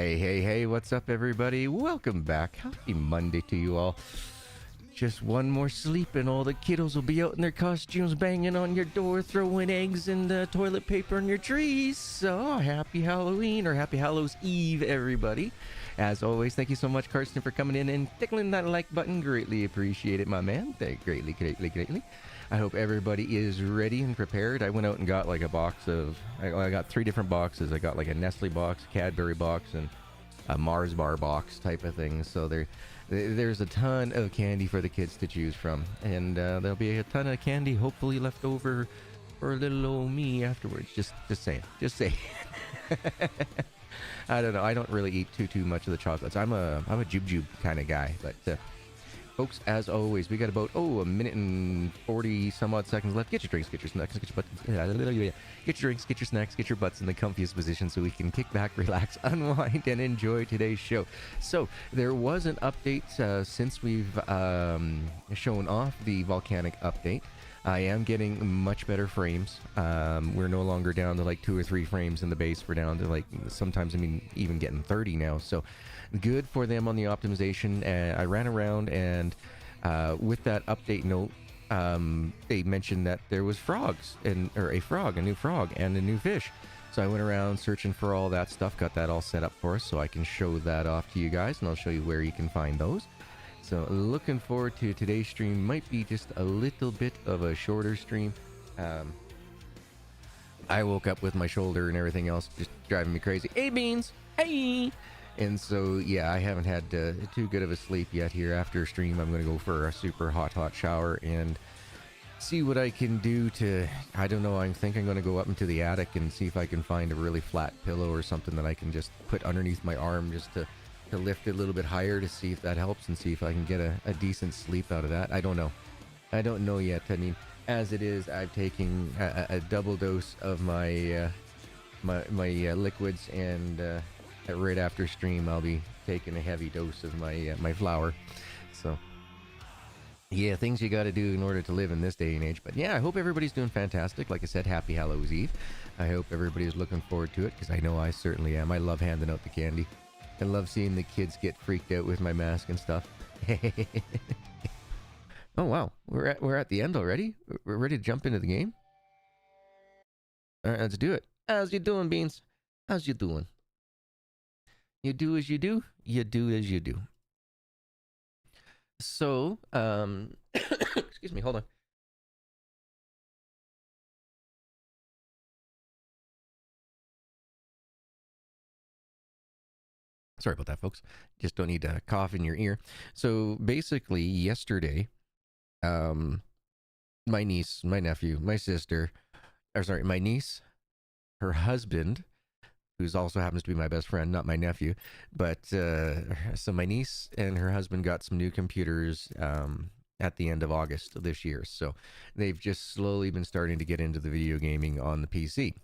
Hey, hey, hey, what's up, everybody? Welcome back. Happy Monday to you all. Just one more sleep and all the kiddos will be out in their costumes banging on your door, throwing eggs and toilet paper on your trees. So, happy Halloween or happy Hallows Eve, everybody. As always, thank you so much, Karsten, for coming in and tickling that like button. Greatly appreciate it, my man. Greatly, greatly, greatly. I hope everybody is ready and prepared. I went out and got like a box of, I got 3 different boxes. I got like a Nestle box, a Cadbury box, and a Mars bar box type of thing. So there's a ton of candy for the kids to choose from. And there'll be a ton of candy hopefully left over for little old me afterwards. Just saying. Just saying. I don't know. I don't really eat too much of the chocolates. I'm a jube kind of guy, but folks, as always, we got about, a minute and 40 some odd seconds left. Get your drinks, get your snacks, get your butts, get your drinks, get your snacks, get your butts in the comfiest position so we can kick back, relax, unwind, and enjoy today's show. So, there was an update since we've shown off the Volcanic update. I am getting much better frames. We're no longer down to like 2 or 3 frames in the base. We're down to like, sometimes, even getting 30 now. So, good for them on the optimization. I ran around and with that update note, they mentioned that there was frogs, a new frog and a new fish. So I went around searching for all that stuff, got that all set up for us so I can show that off to you guys, and I'll show you where you can find those. So looking forward to today's stream. Might be just a little bit of a shorter stream. I woke up with my shoulder and everything else just driving me crazy. Hey, Beans! Hey! And so, yeah, I haven't had too good of a sleep yet here. After stream, I'm going to go for a super hot shower and see what I can do to, I don't know, I think I'm going to go up into the attic and see if I can find a really flat pillow or something that I can just put underneath my arm just to lift it a little bit higher to see if that helps and see if I can get a decent sleep out of that. I don't know. I don't know yet. I mean, as it is, I'm taking a double dose of my liquids, and right after stream I'll be taking a heavy dose of my flour. So yeah, things you got to do in order to live in this day and age. But yeah, I hope everybody's doing fantastic. Like I said, happy Hallows Eve. I hope everybody's looking forward to it, because I know I certainly am. I love handing out the candy. I love seeing the kids get freaked out with my mask and stuff. Oh wow, we're at the end already. We're ready to jump into the game. All right, let's do it. How's you doing, Beans? How's you doing? You do as you do. You do as you do. So, excuse me, hold on. Sorry about that, folks. Just don't need to cough in your ear. So basically, yesterday, my niece, my nephew, my sister, my niece, her husband, who's also happens to be my best friend, not my nephew, but so my niece and her husband got some new computers at the end of August of this year. So they've just slowly been starting to get into the video gaming on the PC.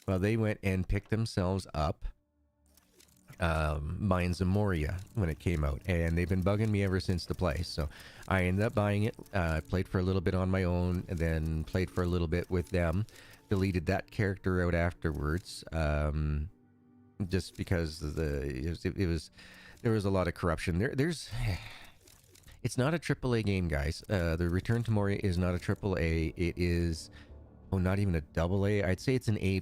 Well, they went and picked themselves up Mines of Moria when it came out, and they've been bugging me ever since to play. So I ended up buying it, played for a little bit on my own, and then played for a little bit with them. Deleted that character out afterwards, just because there was a lot of corruption. It's not a AAA game, guys. The Return to Moria is not a AAA. It is, not even a AA. I'd say it's an A+.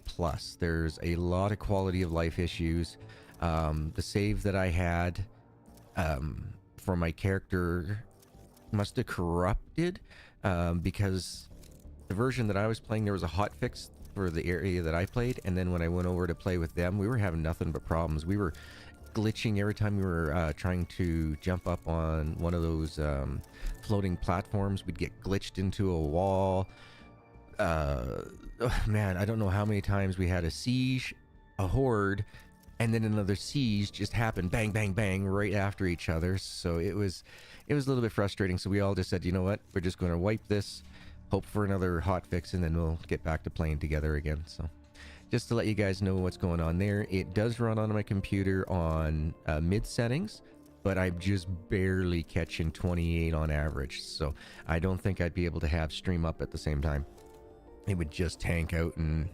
There's a lot of quality of life issues. The save that I had for my character must have corrupted, because the version that I was playing, there was a hotfix for the area that I played, and then when I went over to play with them, we were having nothing but problems. We were glitching every time we were trying to jump up on one of those floating platforms. We'd get glitched into a wall. Man, I don't know how many times we had a siege, a horde, and then another siege just happened, bang, bang, bang, right after each other. So it was a little bit frustrating. So we all just said, you know what, we're just going to wipe this, hope for another hotfix, and then we'll get back to playing together again. So just to let you guys know what's going on there, it does run on my computer on mid settings, but I'm just barely catching 28 on average. So I don't think I'd be able to have stream up at the same time. It would just tank out, and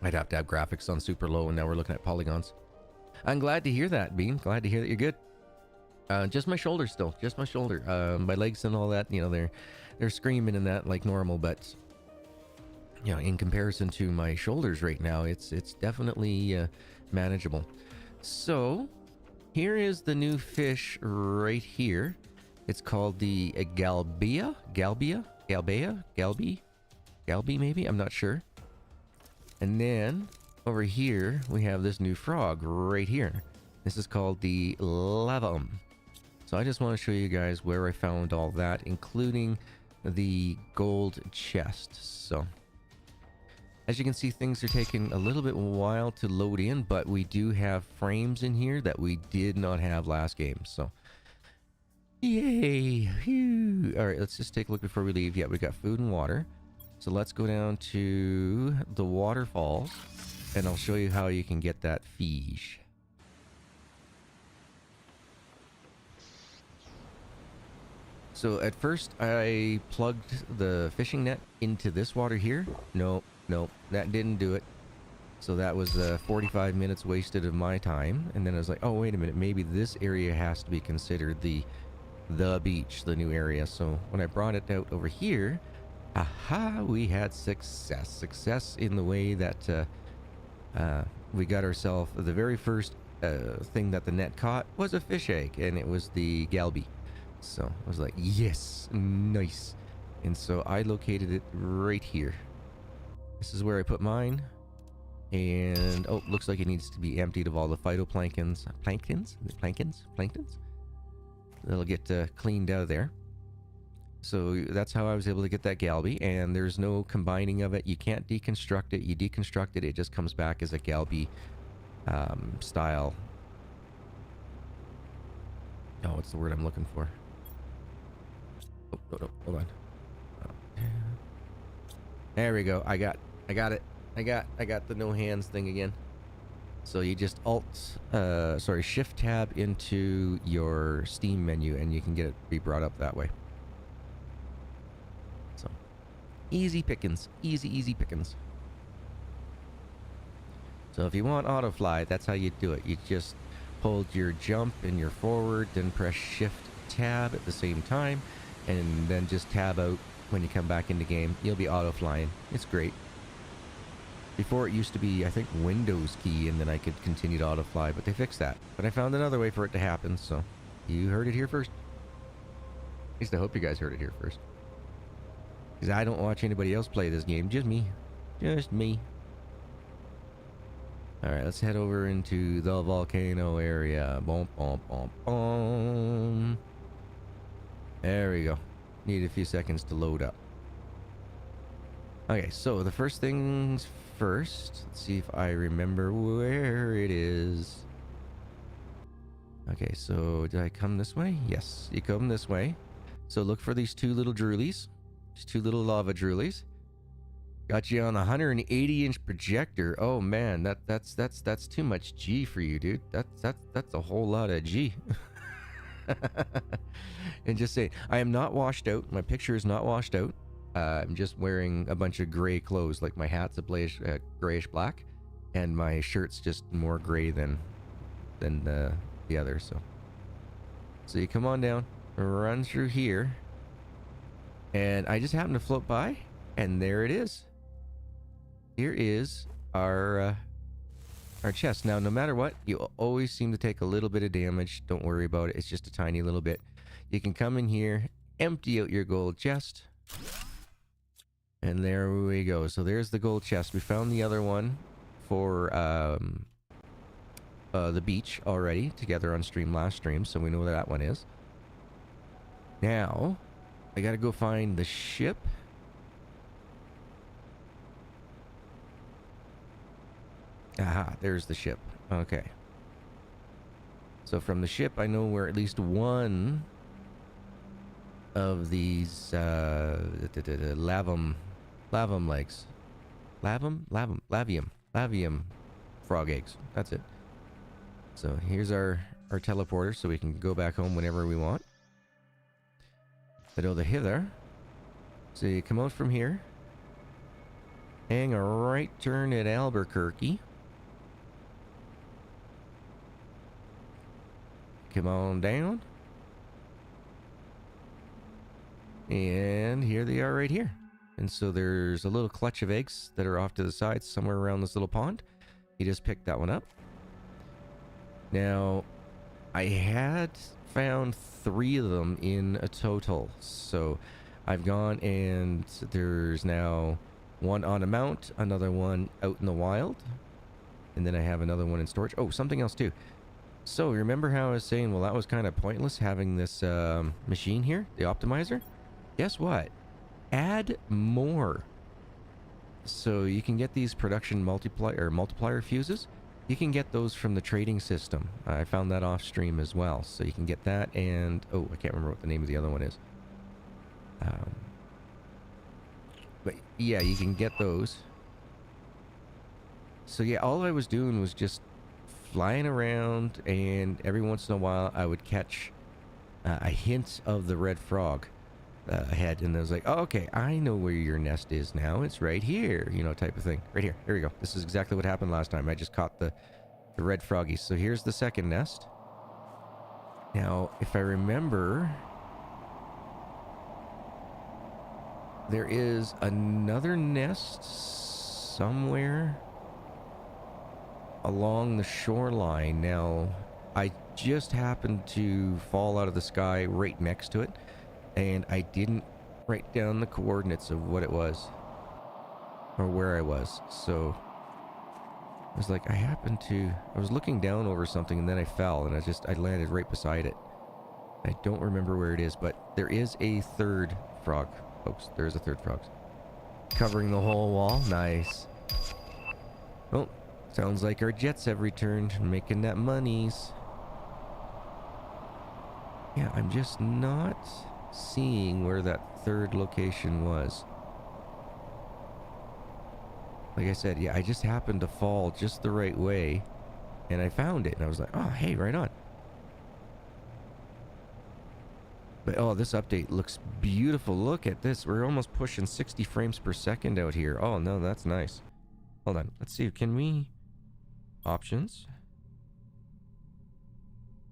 I'd have to have graphics on super low, and now we're looking at polygons. I'm glad to hear that, Bean. Glad to hear that you're good. Just my shoulder still. Just my shoulder. My legs and all that, you know, they're screaming and that like normal, but you know, in comparison to my shoulders right now, it's definitely manageable. So here is the new fish right here. It's called the galbia, galbi maybe, I'm not sure. And then over here we have this new frog right here. This is called the lavum. So I just want to show you guys where I found all that, including the gold chest. So as you can see, things are taking a little bit while to load in, but we do have frames in here that we did not have last game. So yay. Phew. All right, let's just take a look before we leave. Yeah, we got food and water. So let's go down to the waterfalls and I'll show you how you can get that fish. So at first I plugged the fishing net into this water here. Nope, that didn't do it. So that was 45 minutes wasted of my time. And then I was like, oh, wait a minute, maybe this area has to be considered the beach, the new area. So when I brought it out over here, aha, we had success. Success in the way that we got ourselves the very first thing that the net caught was a fish egg, and it was the galbi. So I was like, yes, nice. And so I located it right here. This is where I put mine. And oh, looks like it needs to be emptied of all the phytoplanktons. Planktons? That'll get cleaned out of there. So that's how I was able to get that galbi, and there's no combining of it. You can't deconstruct it. You deconstruct it, it just comes back as a galbi style. Oh, what's the word I'm looking for? Oh, no, hold on. Oh. There we go. I got it. I got the no hands thing again. So you just shift tab into your Steam menu and you can get it be brought up that way. So easy pickings, easy pickings. So if you want auto fly, that's how you do it. You just hold your jump and your forward, then press shift tab at the same time, and then just tab out when you come back in the game. You'll be auto flying. It's great. Before it used to be, I think, Windows key, and then I could continue to auto fly, but they fixed that. But I found another way for it to happen, so you heard it here first. At least I hope you guys heard it here first. Because I don't watch anybody else play this game, just me. Just me. Alright, let's head over into the volcano area. Boom, boom, boom, boom. There we go. Need a few seconds to load up. Okay, so the first things first. Let's see if I remember where it is. Okay, so did I come this way? Yes, you come this way. So look for these two little droolies. These two little lava droolies. Got you on a 180-inch projector. Oh man, that's too much G for you, dude. That's a whole lot of G. And just say, I am not washed out. My picture is not washed out. I'm just wearing a bunch of gray clothes. Like my hat's a grayish black, and my shirt's just more gray than the other. So you come on down, run through here, and I just happen to float by, and there it is. Here is our chest. Now, no matter what, you always seem to take a little bit of damage. Don't worry about it. It's just a tiny little bit. You can come in here, empty out your gold chest. And there we go. So there's the gold chest. We found the other one for the beach already together on stream last stream. So we know where that one is. Now, I gotta go find the ship. Aha, there's the ship. Okay. So from the ship, I know where at least one of these lavum legs. Lavium frog eggs. That's it. So here's our teleporter, so we can go back home whenever we want. Head over hither. So you come out from here. Hang a right turn at Albuquerque. come on down. And here they are right here. And so there's a little clutch of eggs that are off to the side somewhere around this little pond. You just picked that one up. Now, I had found 3 of them in a total. So I've gone and there's now one on a mount, another one out in the wild. And then I have another one in storage. Oh, something else too. So remember how I was saying, well, that was kind of pointless having this machine here, the optimizer? Guess what? Add more. So you can get these production multiplier fuses. You can get those from the trading system. I found that off stream as well. So you can get that and... oh, I can't remember what the name of the other one is. But yeah, you can get those. So yeah, all I was doing was just flying around, and every once in a while I would catch a hint of the red frog ahead, and I was like, oh, okay, I know where your nest is now. It's right here, you know, type of thing. Right here. Here we go. This is exactly what happened last time. I just caught the red froggies. So here's the second nest. Now, if I remember, there is another nest somewhere along the shoreline. Now, I just happened to fall out of the sky right next to it, and I didn't write down the coordinates of what it was or where I was. So I was like, I was looking down over something, and then I fell, and I landed right beside it. I don't remember where it is, but there is a third frog, folks. There is a third frog covering the whole wall. Nice. Well, sounds like our jets have returned, making that monies. Yeah, I'm just not seeing where that third location was. Like I said, yeah, I just happened to fall just the right way, and I found it, and I was like, oh, hey, right on. But, oh, this update looks beautiful. Look at this. We're almost pushing 60 frames per second out here. Oh, no, that's nice. Hold on. Let's see. Can we... options.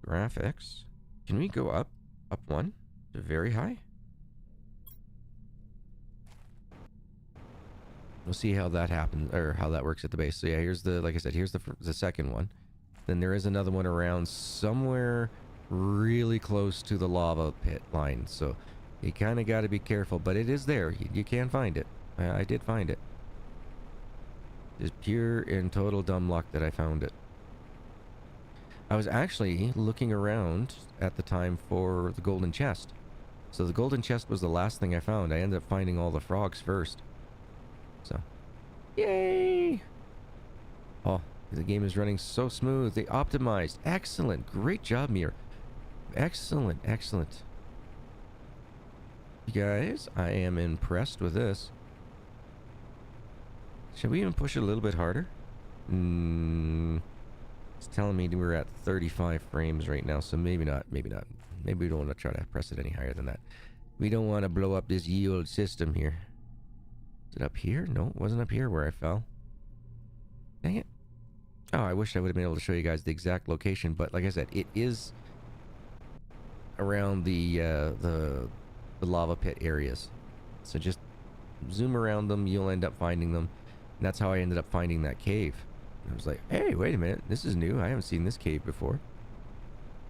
Graphics. Can we go up? Up one? To very high? We'll see how that happens, or how that works at the base. So yeah, here's the, like I said, here's the second one. Then there is another one around somewhere really close to the lava pit line. So you kind of got to be careful, but it is there. You can find it. I did find it. Just pure and total dumb luck that I found it. I was actually looking around at the time for the golden chest. So the golden chest was the last thing I found. I ended up finding all the frogs first. So, yay! Oh, the game is running so smooth. They optimized. Excellent. Great job, Mir. Excellent, excellent. You guys, I am impressed with this. Should we even push it a little bit harder? It's telling me we're at 35 frames right now, so maybe not, maybe not. Maybe we don't want to try to press it any higher than that. We don't want to blow up this ye old system here. Is it up here? No, it wasn't up here where I fell. Dang it. Oh, I wish I would have been able to show you guys the exact location, but like I said, it is around the lava pit areas. So just zoom around them, you'll end up finding them. And that's how I ended up finding that cave. I was like, hey, wait a minute, this is new. I haven't seen this cave before.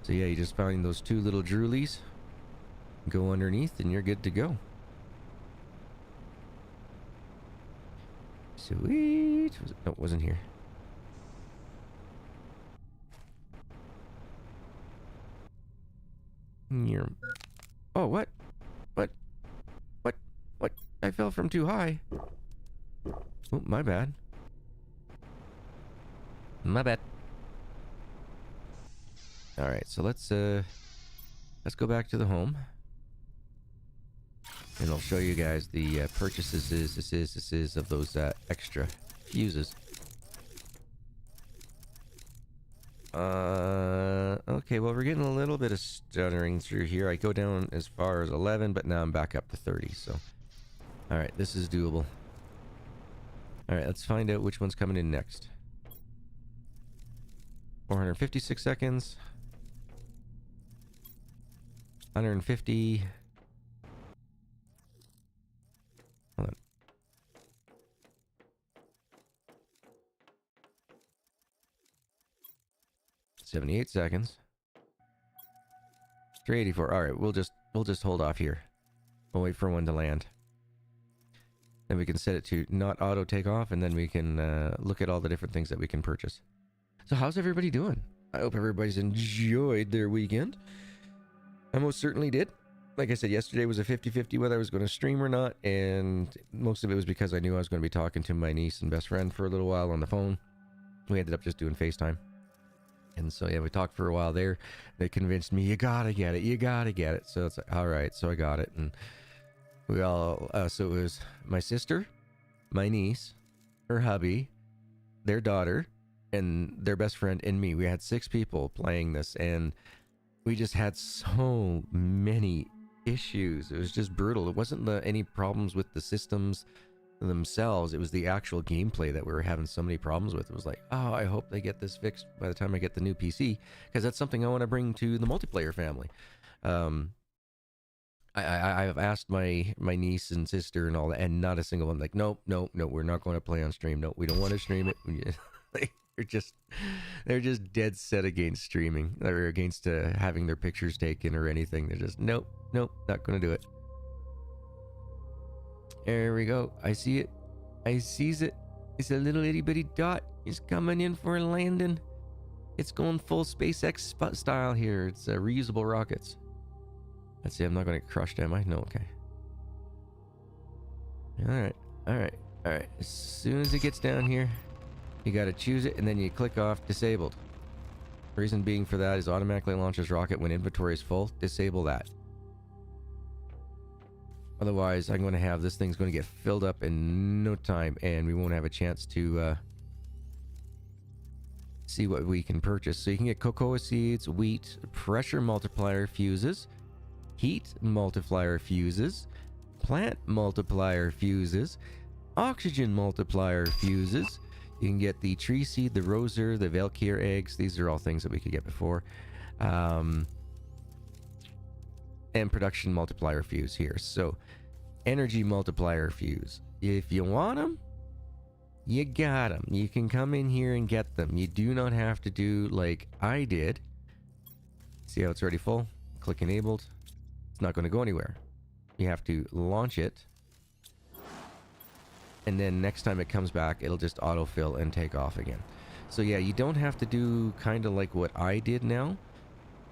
So yeah, you just find those two little droolies, go underneath, and you're good to go. Sweet. No, it wasn't here. Oh, what? What? I fell from too high. Oh, my bad. My bad. Alright, so let's go back to the home. And I'll show you guys the purchases of those extra fuses. Okay, well, we're getting a little bit of stuttering through here. I go down as far as 11, but now I'm back up to 30, so... Alright, this is doable. Alright, let's find out which one's coming in next. 456 seconds. 150. Hold on. 78 seconds. 384. All right, we'll just hold off here. We'll wait for one to land. Then we can set it to not auto take off, and then we can look at all the different things that we can purchase. So how's everybody doing? I hope everybody's enjoyed their weekend. I most certainly did. Like I said, yesterday was a 50-50 whether I was going to stream or not, and most of it was because I knew I was going to be talking to my niece and best friend for a little while on the phone. We ended up just doing FaceTime. And so, yeah, we talked for a while there. They convinced me, you gotta get it, you gotta get it. So it's like, all right, so I got it. And we all, so it was my sister, my niece, her hubby, their daughter, and their best friend, and me. We had 6 people playing this, and we just had so many issues. It was just brutal. It wasn't any problems with the systems themselves. It was the actual gameplay that we were having so many problems with. It was like, oh, I hope they get this fixed by the time I get the new PC, because that's something I want to bring to the multiplayer family. I've asked my niece and sister and all that, and not a single one like, nope, we're not going to play on stream. No, we don't want to stream it. Like, they're just dead set against streaming, or against having their pictures taken or anything. They're just nope, not going to do it. There we go. I see it. I sees it. It's a little itty bitty dot. It's coming in for a landing. It's going full SpaceX style here. It's reusable rockets. Let's see. I'm not going to get crushed, am I? No. Okay. All right. As soon as it gets down here, you got to choose it, and then you click off disabled. Reason being for that is automatically launches rocket when inventory is full. Disable that. Otherwise, I'm going to have this thing's going to get filled up in no time, and we won't have a chance to see what we can purchase. So you can get cocoa seeds, wheat, pressure multiplier fuses, heat multiplier fuses, plant multiplier fuses, oxygen multiplier fuses. You can get the tree seed, the roser, the Valkyr eggs. These are all things that we could get before. And production multiplier fuse here. So energy multiplier fuse. If you want them, you got them. You can come in here and get them. You do not have to do like I did. See how it's already full? Click enabled. It's not going to go anywhere. You have to launch it. And then next time it comes back, it'll just autofill and take off again. So yeah, you don't have to do kind of like what I did now.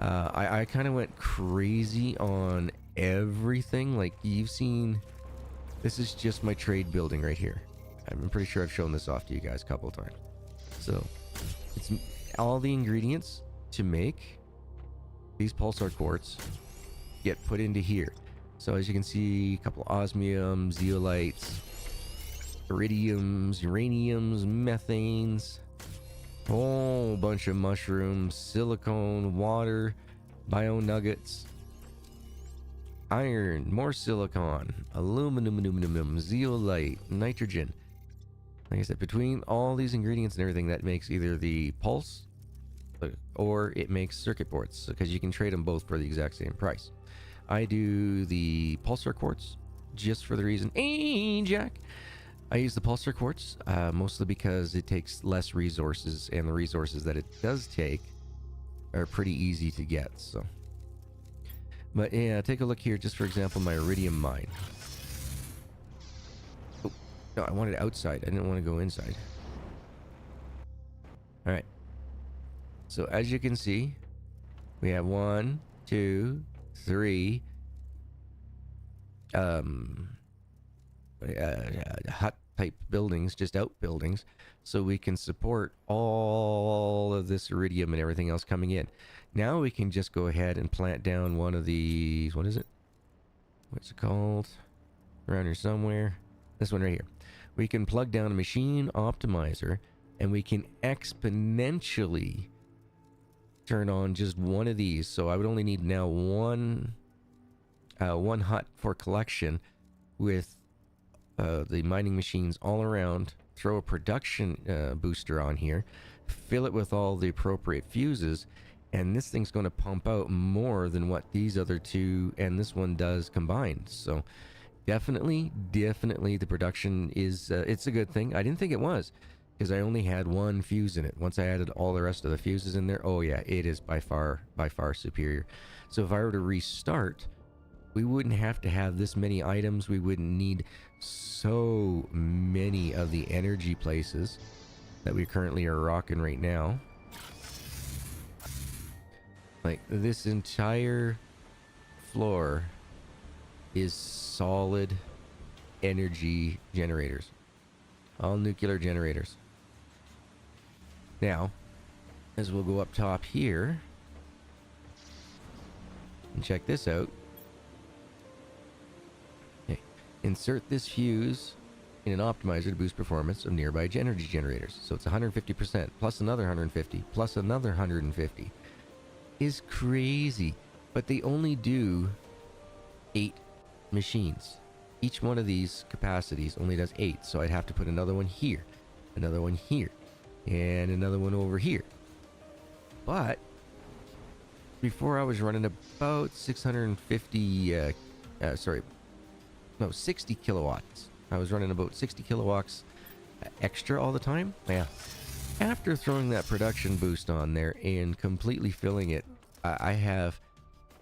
I kind of went crazy on everything. Like you've seen, this is just my trade building right here. I'm pretty sure I've shown this off to you guys a couple of times. So it's all the ingredients to make these pulsar quartz get put into here. So as you can see, a couple osmium, zeolites, iridiums, uraniums, methanes, whole bunch of mushrooms, silicone, water, bio nuggets, iron, more silicon, aluminum, zeolite, nitrogen. Like I said, between all these ingredients and everything, that makes either the pulse or it makes circuit boards, because you can trade them both for the exact same price. I do the pulsar quartz just for the reason, hey Jack, I use the pulsar quartz mostly because it takes less resources, and the resources that it does take are pretty easy to get. So, but yeah, take a look here. Just for example, my iridium mine. Oh, no, I wanted outside. I didn't want to go inside. All right. So as you can see, we have 1, 2, 3 hut type buildings, just outbuildings, so we can support all of this iridium and everything else coming in. Now we can just go ahead and plant down one of these, what is it, what's it called, around here somewhere, this one right here. We can plug down a machine optimizer, and we can exponentially turn on just one of these. So I would only need now one hut for collection, with the mining machines all around. Throw a production booster on here, fill it with all the appropriate fuses, And this thing's going to pump out more than what these other two and this one does combined. So definitely the production is, it's a good thing. I didn't think it was, because I only had one fuse in it. Once I added all the rest of the fuses in there, oh yeah, it is by far superior. So if I were to restart, we wouldn't have to have this many items. We wouldn't need so many of the energy places that we currently are rocking right now. Like, this entire floor is solid energy generators. All nuclear generators. Now, as we'll go up top here and check this out. Okay. Insert this fuse in an optimizer to boost performance of nearby energy generators. So it's 150% plus another 150 plus another 150. Is crazy. But they only do 8 machines. Each one of these capacities only does 8. So I'd have to put another one here, another one here, and another one over here. But before I was running about 650, 60 kilowatts. I was running about 60 kilowatts extra all the time. Yeah. After throwing that production boost on there and completely filling it, I have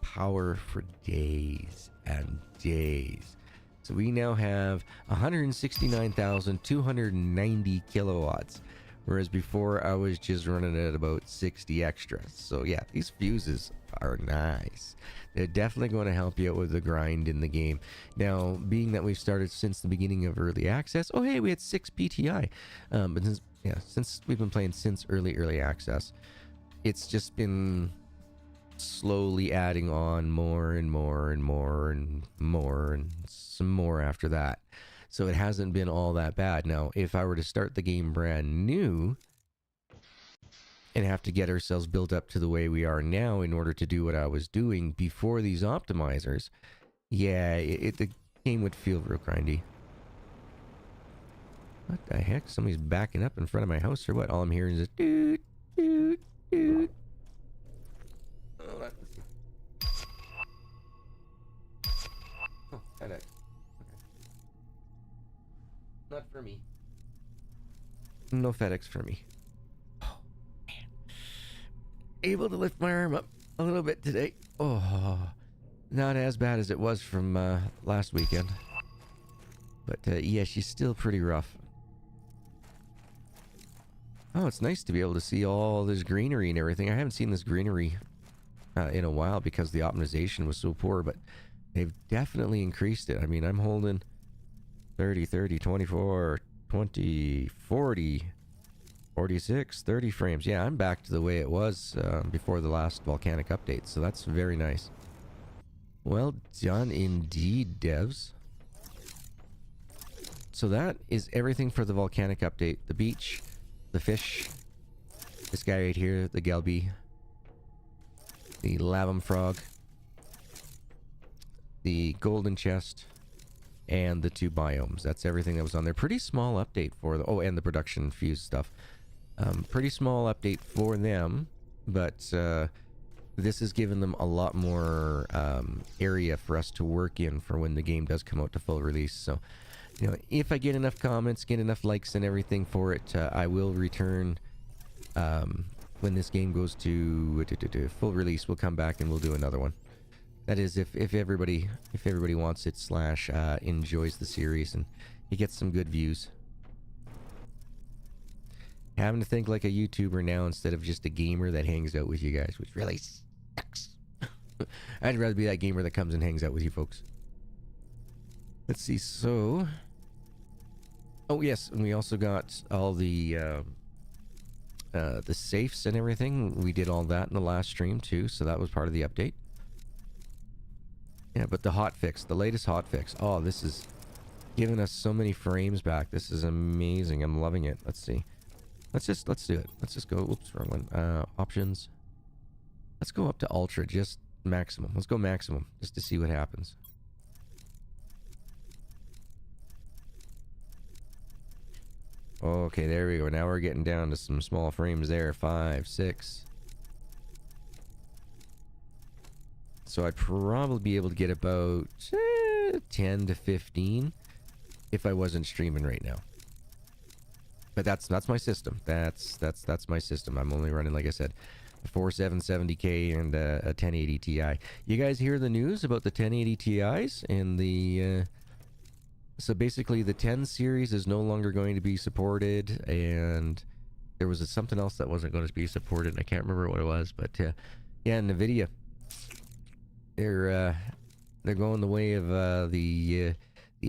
power for days and days. So we now have 169,290 kilowatts, whereas before I was just running at about 60 extra. So yeah, these fuses are nice. They're definitely going to help you out with the grind in the game. Now, being that we've started since the beginning of early access, oh hey, we had 6 PTI. But since we've been playing since early access, it's just been slowly adding on more and more and more and more and some more after that. So it hasn't been all that bad. Now, if I were to start the game brand new and have to get ourselves built up to the way we are now in order to do what I was doing before these optimizers, yeah, the game would feel real grindy. What the heck? Somebody's backing up in front of my house or what? All I'm hearing is a doot, doot, doot. Oh, FedEx. Okay. Not for me. No FedEx for me. Oh, man. Able to lift my arm up a little bit today. Oh, not as bad as it was from last weekend. But yeah, she's still pretty rough. Oh, it's nice to be able to see all this greenery and everything. I haven't seen this greenery in a while because the optimization was so poor, but they've definitely increased it. I mean, I'm holding 30, 24, 20, 40, 46, 30 frames. Yeah, I'm back to the way it was before the last Volcanic update, so that's very nice. Well done indeed, devs. So that is everything for the Volcanic update. The beach, the fish, this guy right here, the Gelby, the Lavum Frog, the Golden Chest, and the 2 biomes. That's everything that was on there. Pretty small update for the... Oh, and the production fuse stuff. Pretty small update for them, but this has given them a lot more area for us to work in for when the game does come out to full release. So, you know, if I get enough comments, get enough likes and everything for it, I will return when this game goes to full release. We'll come back and we'll do another one. That is, if everybody wants it / enjoys the series and you get some good views. Having to think like a YouTuber now instead of just a gamer that hangs out with you guys, which really sucks. I'd rather be that gamer that comes and hangs out with you folks. Let's see, so... Oh yes, and we also got all the safes and everything. We did all that in the last stream too, so that was part of the update. Yeah, but the hotfix, the latest hotfix. Oh, this is giving us so many frames back. This is amazing. I'm loving it. Let's see. Let's do it. Let's just go. Oops, wrong one. Options. Let's go up to ultra, just maximum. Let's go maximum, just to see what happens. Okay, there we go. Now we're getting down to some small frames there. 5, 6. So I'd probably be able to get about 10 to 15 if I wasn't streaming right now. But that's my system. That's my system. I'm only running, like I said, a 4770K and a 1080 Ti. You guys hear the news about the 1080 Ti's and the so basically the 10 series is no longer going to be supported, and there was something else that wasn't going to be supported. I can't remember what it was, but yeah, Nvidia, they're going the way of the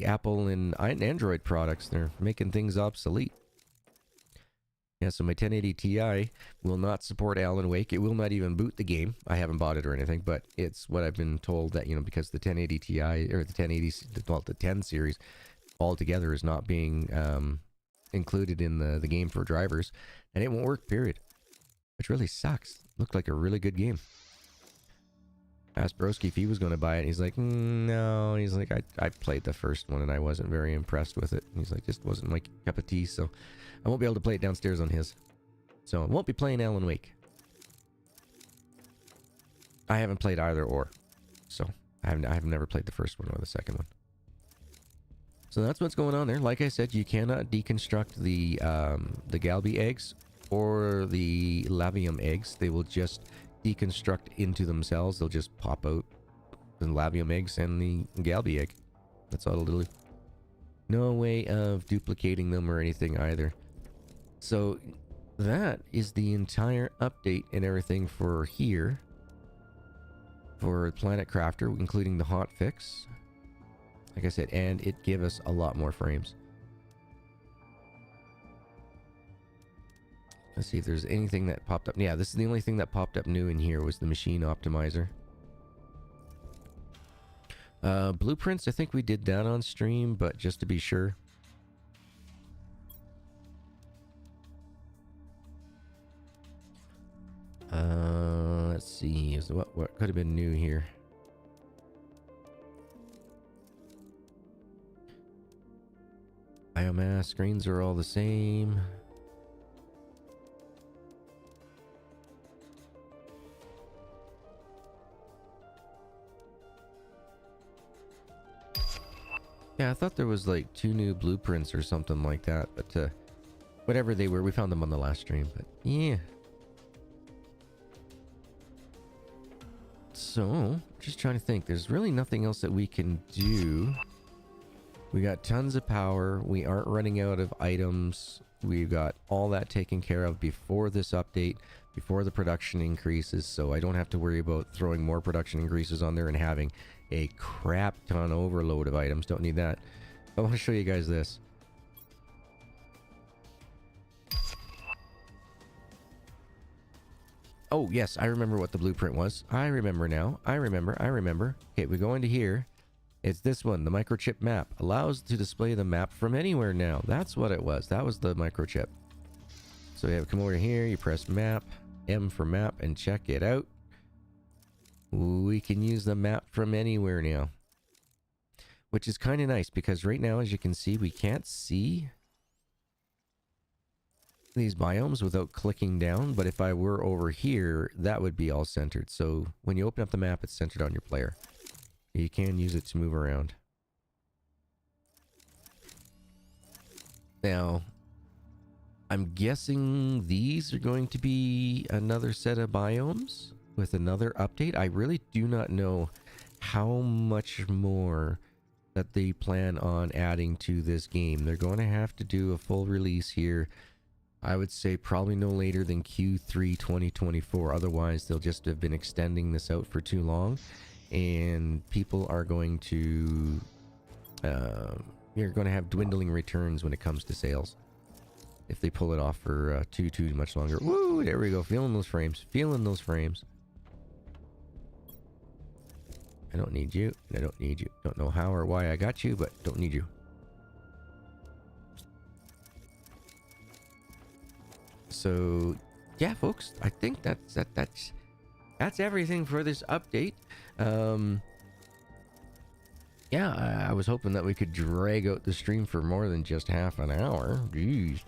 Apple and Android products. They're making things obsolete. Yeah, so my 1080 Ti will not support Alan Wake. It will not even boot the game. I haven't bought it or anything, but it's what I've been told, that, you know, because the 1080 Ti or the 1080, well, the 10 series altogether is not being included in the game for drivers, and it won't work, period. Which really sucks. Looked like a really good game. Asked Broski if he was going to buy it. He's like, no. He's like, I played the first one and I wasn't very impressed with it. He's like, just wasn't my cup of tea, so I won't be able to play it downstairs on his. So I won't be playing Alan Wake. I haven't played either or. So I've never played the first one or the second one. So that's what's going on there. Like I said, you cannot deconstruct the Galbi eggs or the Lavium eggs. They will just deconstruct into themselves. They'll just pop out the Lavium eggs and the Galbi egg. That's all it'll do. No way of duplicating them or anything either. So that is the entire update and everything for here. For Planet Crafter, including the hotfix. Like I said, and it gave us a lot more frames. Let's see if there's anything that popped up. Yeah, this is the only thing that popped up new in here was the machine optimizer. Blueprints, I think we did that on stream, but just to be sure. Let's see. What could have been new here? Biomass screens are all the same. Yeah, I thought there was like 2 new blueprints or something like that, but whatever they were, we found them on the last stream, but yeah. So, just trying to think, there's really nothing else that we can do. We got tons of power, we aren't running out of items, we've got all that taken care of before this update, before the production increases, so I don't have to worry about throwing more production increases on there and having a crap ton overload of items. Don't need that. I want to show you guys this. Oh yes, I remember what the blueprint was. I remember now. I remember. Okay, we go into here. It's this one, the microchip map. Allows to display the map from anywhere now. That's what it was. That was the microchip. So you have come over here, you press map, M for map, and check it out. We can use the map from anywhere now. Which is kind of nice, because right now, as you can see, we can't see these biomes without clicking down, but if I were over here, that would be all centered. So when you open up the map, it's centered on your player. You can use it to move around. Now, I'm guessing these are going to be another set of biomes with another update. I really do not know how much more that they plan on adding to this game. They're going to have to do a full release here. I would say probably no later than Q3 2024. Otherwise, they'll just have been extending this out for too long. And people are going to... you're going to have dwindling returns when it comes to sales. If they pull it off for too much longer. Woo! There we go. Feeling those frames. Feeling those frames. I don't need you. And I don't need you. Don't know how or why I got you, but don't need you. So, yeah, folks, I think that's everything for this update. Yeah, I was hoping that we could drag out the stream for more than just half an hour. Jeez.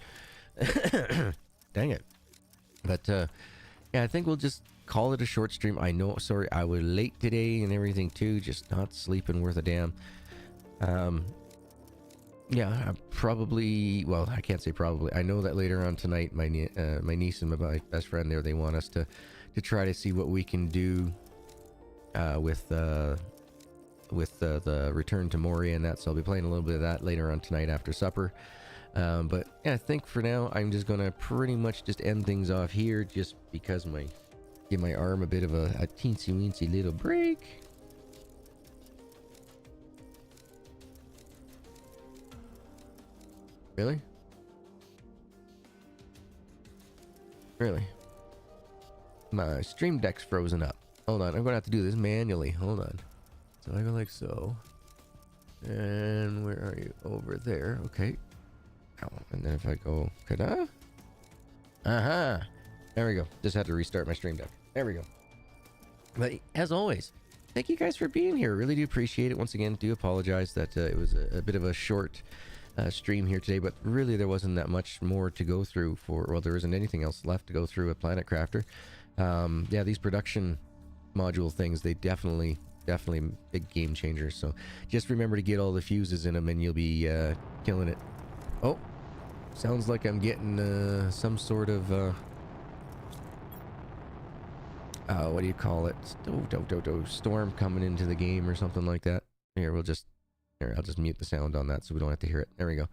Dang it. But, yeah, I think we'll just call it a short stream. I know, sorry, I was late today and everything too, just not sleeping worth a damn. Yeah, I probably, well, I can't say probably. I know that later on tonight, my niece and my best friend there, they want us to try to see what we can do with the Return to Moria and that. So I'll be playing a little bit of that later on tonight after supper. But yeah, I think for now I'm just gonna pretty much just end things off here, just because give my arm a bit of a teensy weensy little break. Really? Really? My stream deck's frozen up. Hold on, I'm gonna have to do this manually. Hold on. So I go like so. And where are you? Over there. Okay. Ow. And then if I go, could I? Aha! There we go. Just had to restart my stream deck. There we go. But as always, thank you guys for being here. Really do appreciate it. Once again, do apologize that it was a bit of a short stream here today, but really there wasn't that much more to go through well, there isn't anything else left to go through at Planet Crafter. Yeah, these production module things, they definitely big game changers. So just remember to get all the fuses in them and you'll be killing it. Oh, sounds like I'm getting some sort of what do you call it? Storm coming into the game or something like that. Here, I'll just mute the sound on that so we don't have to hear it. There we go.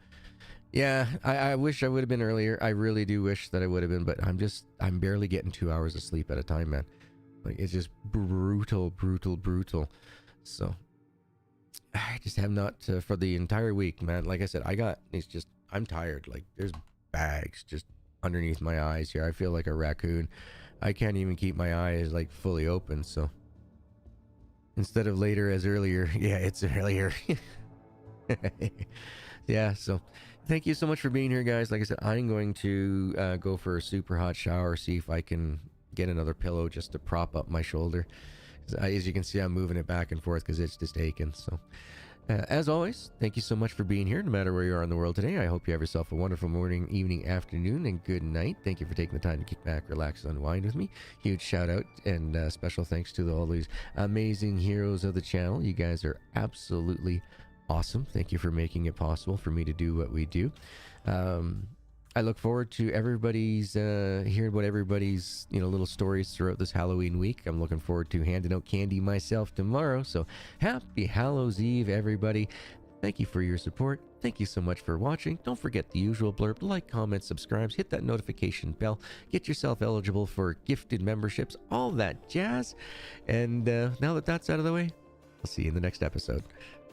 Yeah, I wish I would have been earlier. I really do wish that I would have been, but I'm barely getting 2 hours of sleep at a time, man. Like, it's just brutal. So I just have not for the entire week, man. Like I said, I'm tired. Like, there's bags just underneath my eyes here. I feel like a raccoon. I can't even keep my eyes like fully open. So instead of later as earlier, yeah, it's earlier. Yeah, so thank you so much for being here, guys. Like I said, I'm going to go for a super hot shower, see if I can get another pillow just to prop up my shoulder. As you can see, I'm moving it back and forth because it's just aching. So as always, thank you so much for being here, no matter where you are in the world today. I hope you have yourself a wonderful morning, evening, afternoon, and good night. Thank you for taking the time to kick back, relax, and unwind with me. Huge shout out and special thanks to all these amazing heroes of the channel. You guys are absolutely awesome. Thank you for making it possible for me to do what we do. I look forward to everybody's hearing about everybody's little stories throughout this Halloween week. I'm looking forward to handing out candy myself tomorrow. So happy Hallows Eve, everybody. Thank you for your support. Thank you so much for watching. Don't forget the usual blurb: like, comment, subscribe, hit that notification bell, get yourself eligible for gifted memberships, all that jazz. And now that that's out of the way, I'll see you in the next episode.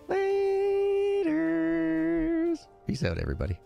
Laters. Peace out, everybody.